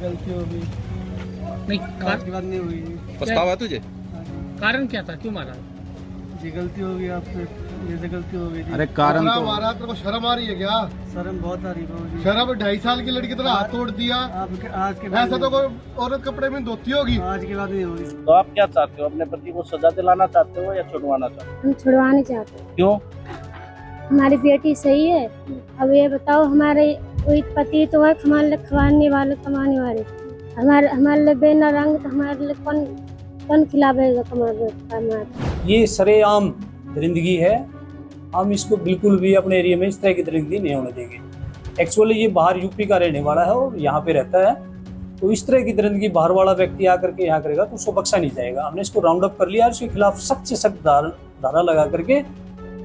गलती हो गई। नहीं आज के बाद नहीं हुई। पछतावा तुझे? कारण क्या था, क्यों मारा? जी गलती हो गई आपसे, जैसे गलती हो गई। अरे कारण तो मारा तेरे को शर्म आ रही है क्या? शर्म बहुत आ रही है। शर्म 2.5 साल की लड़की तरह हाथ तोड़ दिया। आपके आज के बाद ऐसा तो कोई औरत कपड़े में धोती होगी। आज के बाद नहीं होगी। तो आप क्या चाहते हो, अपने पति को सजा दिलाना चाहते हो या छुड़वाना चाहते हो? हम छुड़वाने चाहते हैं। क्यों? हमारी बेटी सही है। अब ये बताओ, हमारे वही पति तो है, हमारे खवाने वाले कमाने वाले, हमारे लिए बेना रंग, तो हमारे लिए कौन खिलावेगा कमा। ये सरेआम दरिंदगी है। हम इसको बिल्कुल भी अपने एरिया में इस तरह की दरिंदगी नहीं होने देंगे। एक्चुअली ये बाहर यूपी का रहने वाला है और यहाँ पे रहता है, तो इस तरह की दरिंदगी बाहर वाला व्यक्ति आकर के यहाँ करेगा तो उसको बख्शा नहीं जाएगा। हमने इसको राउंड अप कर लिया और इसके खिलाफ सख्त से सख्त धारा लगा करके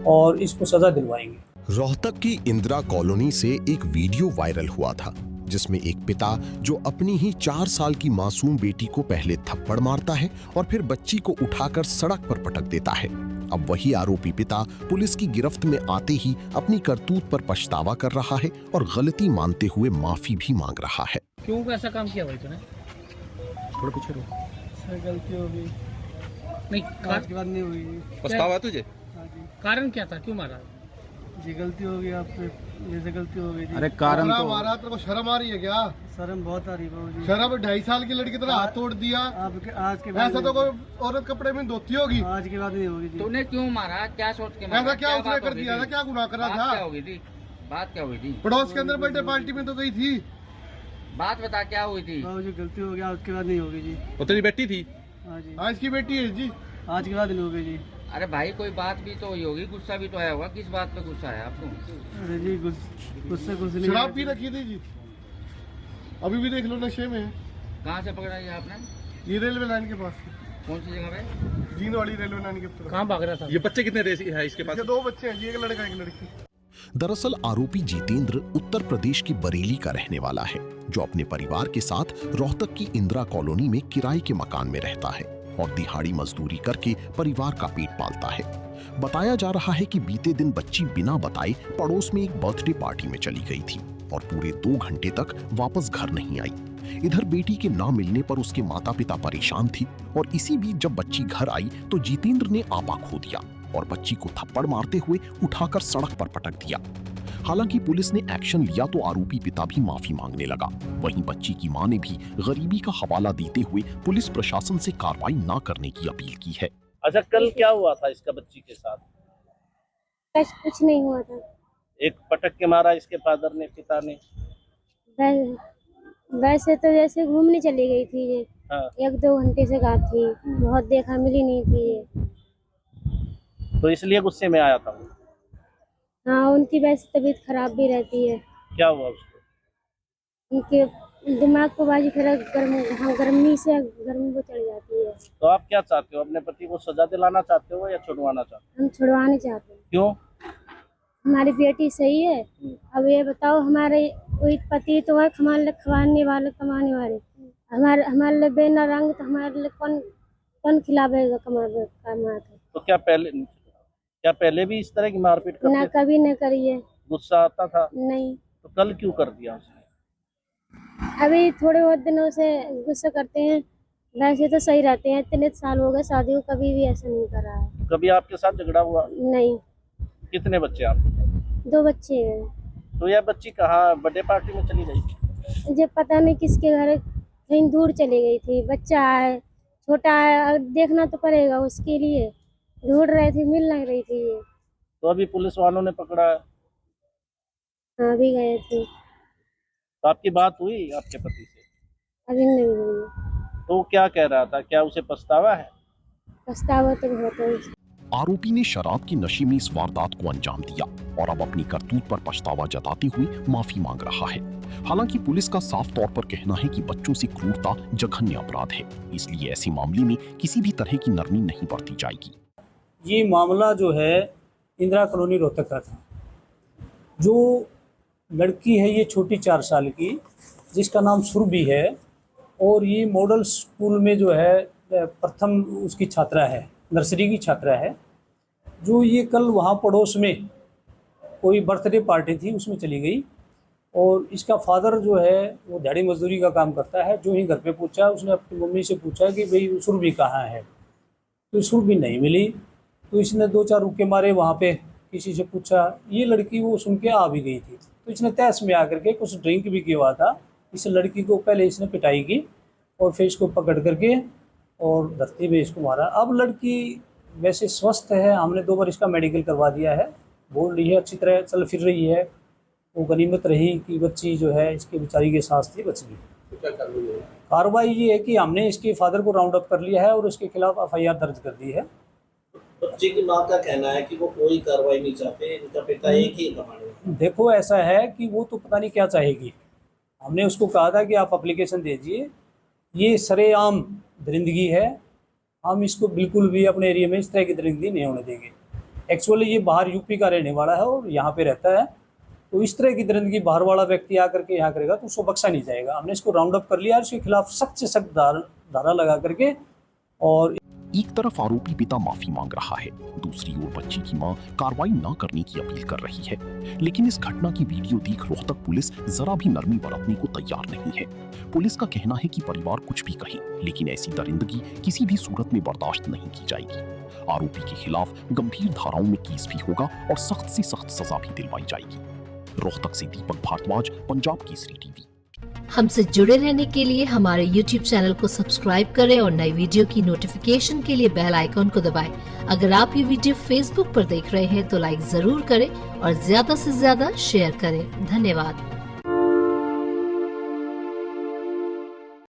और इसको सजा दिलवाएंगे। रोहतक की इंदिरा कॉलोनी से एक वीडियो वायरल हुआ था जिसमें एक पिता जो अपनी ही 4 साल की मासूम बेटी को पहले थप्पड़ मारता है और फिर बच्ची को उठाकर सड़क पर पटक देता है। अब वही आरोपी पिता पुलिस की गिरफ्त में आते ही अपनी करतूत पर पछतावा कर रहा है और गलती मानते हुए माफी भी मांग रहा है। क्यों ऐसा काम किया भाई तूने? थोड़ा पीछे रहो। सर गलती हो गई। नहीं आज के बाद नहीं हुई। पछतावा तुझे? हाँ जी। कारण क्या था, क्यों मारा? जी गलती हो गई आपसे, जैसे गलती हो गई। अरे कारण तो मारा तेरे को शर्म आ रही है क्या? शर्म बहुत आ रही है। शर्म 2.5 साल की लड़की तरह हाथ तोड़ दिया। आपके आज के बाद ऐसा तो कोई औरत कपड़े में धोती होगी। आज के बाद नहीं होगी। तूने क्यों मारा, क्या सोच के मारा? ऐसा क्या उसने बात कर हो गई दिया था, थी? क्या गुनाह करा बात था? क्या हो गई थी? बात क्या हुई थी? पड़ोस के अंदर बर्थडे पार्टी में तो गई थी। बात बता, क्या हुई थी? बाबूजी गलती हो गया, आज के बाद नहीं होगी जी। वो तेरी बेटी थी? हाँ जी। आज की बेटी है जी। आज के बाद नहीं होगी जी। अरे भाई, कोई बात भी तो हुई होगी, गुस्सा भी तो आया होगा। किस बात पे गुस्सा है आपको? अरे जी गुस्से कुछ नहीं। शराब पी रखी थी जी, अभी भी देख लो नशे में है। कहाँ से पकड़ा ये आपने? ये रेलवे लाइन के पास कौन सी जगह पे? जींद वाली रेलवे लाइन के पास। कहाँ भाग रहा था? ये बच्चे कितने है इसके पास? ये 2 बच्चे हैं जी, एक लड़का एक लड़की। दरअसल आरोपी जितेंद्र उत्तर प्रदेश की बरेली का रहने वाला है जो अपने परिवार के साथ रोहतक की इंदिरा कॉलोनी में किराए के मकान में रहता है और दिहाड़ी मजदूरी करके परिवार का पेट पालता है। बताया जा रहा है कि बीते दिन बच्ची बिना बताए पड़ोस में एक बर्थडे पार्टी में चली गई थी और पूरे 2 घंटे तक वापस घर नहीं आई। इधर बेटी के ना मिलने पर उसके माता पिता परेशान थी और इसी बीच जब बच्ची घर आई तो जितेंद्र ने आपा खो दिया और बच्ची को थप्पड़ मारते हुए उठाकर सड़क पर पटक दिया। हालांकि पुलिस ने एक्शन लिया तो आरोपी पिता भी माफी मांगने लगा। वहीं बच्ची की मां ने भी गरीबी का हवाला देते हुए पुलिस प्रशासन से कार्रवाई न करने की अपील की है। अच्छा, कल क्या हुआ था इसका बच्ची के साथ? कुछ नहीं हुआ था। एक पटक के मारा इसके फादर ने, पिता ने? वैसे तो जैसे घूमने चली गई थी ये। हाँ। 1-2 घंटे से गायब थी, बहुत देखा मिली नहीं थी ये। तो इसलिए गुस्से में आया था वो? हाँ, उनकी वैसे तबीयत खराब भी रहती है। क्या हुआ उसको? उनके दिमाग को बाजी फिर गर्मी वो चढ़ जाती है। तो आप क्या चाहते हो, अपने पति को सजा दिलाना चाहते हो या छुड़वाना चाहते हो? हम छुड़वाने चाहते हैं। क्यों? हमारी बेटी सही है। अब ये बताओ, हमारे वही पति तो है, हमारे लिए खवाने वाले कमाने वाले, हमारे लिए बेना रंग, तो हमारे लिए कौन खिलावेगा कमा के। तो क्या पहले भी इस तरह की मारपीट करते ना थे? कभी न करिए। गुस्सा आता था? नहीं। तो कल क्यों कर दिया उसने? अभी थोड़े बहुत दिनों से गुस्सा करते हैं, वैसे तो सही रहते हैं। इतने साल हो गए शादी को, कभी भी ऐसा नहीं करा है। कभी आपके साथ झगड़ा हुआ? नहीं। कितने बच्चे आपके? 2 बच्चे हैं। तो यह बच्ची कहाँ बर्थडे पार्टी में चली गई? मुझे पता नहीं किसके घर, कहीं दूर चली गई थी। बच्चा है, छोटा है, देखना तो पड़ेगा उसके लिए। ढूंढ रहे थे, मिल नहीं रही थी ये। तो अभी पुलिस वालों ने पकड़ा है? हाँ, भी गए थे। तो आपकी बात हुई आपके पति से? अभी नहीं हुई। तो वो क्या कह रहा था, क्या उसे पछतावा है? पछतावा तो बहुत है। आरोपी ने शराब की नशे में इस वारदात को अंजाम दिया और अब अपनी करतूत पर पछतावा जताते हुए माफी मांग रहा है। हालांकि पुलिस का साफ तौर पर कहना है कि बच्चों से क्रूरता जघन्य अपराध है, इसलिए ऐसे मामले में किसी भी तरह की नरमी नहीं बरती जाएगी। ये मामला जो है इंदिरा कॉलोनी रोहतक का था। जो लड़की है ये छोटी 4 साल की, जिसका नाम सुरभि है और ये मॉडल स्कूल में जो है प्रथम उसकी छात्रा है, नर्सरी की छात्रा है। जो ये कल वहाँ पड़ोस में कोई बर्थडे पार्टी थी उसमें चली गई और इसका फादर जो है वो दिहाड़ी मजदूरी का काम करता है। जो ही घर पे पूछा, उसने अपनी मम्मी से पूछा कि भाई सुरभि कहाँ है, तो सुरभि नहीं मिली। तो इसने 2-4 रुके मारे, वहाँ पे किसी से पूछा, ये लड़की वो सुन के आ भी गई थी। तो इसने तहस में आकर के कुछ ड्रिंक भी किया हुआ था, इस लड़की को पहले इसने पिटाई की और फिर इसको पकड़ करके और धरती पे इसको मारा। अब लड़की वैसे स्वस्थ है, हमने 2 बार इसका मेडिकल करवा दिया है, बोल रही है, अच्छी तरह चल फिर रही है। वो गनीमत रही कि बच्ची जो है इसके बेचारी के साथ थी, बच गई। कार्रवाई ये है कि हमने इसके फादर को राउंड अप कर लिया है और उसके खिलाफ FIR दर्ज कर दी है। बच्चे की मां का कहना है कि वो कोई कार्रवाई नहीं चाहते, इनका पिता एक ही कमाने। देखो ऐसा है कि वो तो पता नहीं क्या चाहेगी। हमने उसको कहा था कि आप एप्लीकेशन दीजिए, ये सरेआम दरिंदगी है, हम इसको बिल्कुल भी अपने एरिया में इस तरह की दरिंदगी नहीं होने देंगे। एक्चुअली ये बाहर यूपी का रहने वाला है और यहाँ पे रहता है, तो इस तरह की दरिंदगी बाहर वाला व्यक्ति आकर के यहाँ करेगा तो उसको बख्शा नहीं जाएगा। हमने इसको राउंड अप कर लिया और इसके खिलाफ सख्त से सख्त धारा लगा करके। और एक तरफ आरोपी पिता माफी मांग रहा है, दूसरी ओर बच्ची की मां कार्रवाई न करने की अपील कर रही है। लेकिन इस घटना की वीडियो देख रोहतक पुलिस जरा भी नरमी बरतने को तैयार नहीं है। पुलिस का कहना है कि परिवार कुछ भी कहे, लेकिन ऐसी दरिंदगी किसी भी सूरत में बर्दाश्त नहीं की जाएगी। आरोपी के खिलाफ गंभीर धाराओं में केस भी होगा और सख्त से सख्त सजा भी दिलवाई जाएगी। रोहतक से दीपक भारद्वाज, पंजाब केसरी टीवी। हमसे जुड़े रहने के लिए हमारे YouTube चैनल को सब्सक्राइब करें और नई वीडियो की नोटिफिकेशन के लिए बेल आइकॉन को दबाएं। अगर आप ये वीडियो Facebook पर देख रहे हैं तो लाइक जरूर करें और ज्यादा से ज्यादा शेयर करें। धन्यवाद।